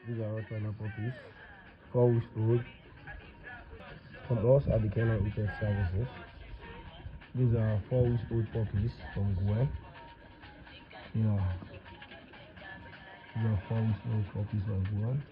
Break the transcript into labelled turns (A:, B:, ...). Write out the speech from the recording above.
A: These are Rottweiler puppies, 4 weeks old. From us at the Canine Pet Services. These are 4 weeks old puppies from Gwen. Yeah. These are 4 weeks old puppies from Gwen.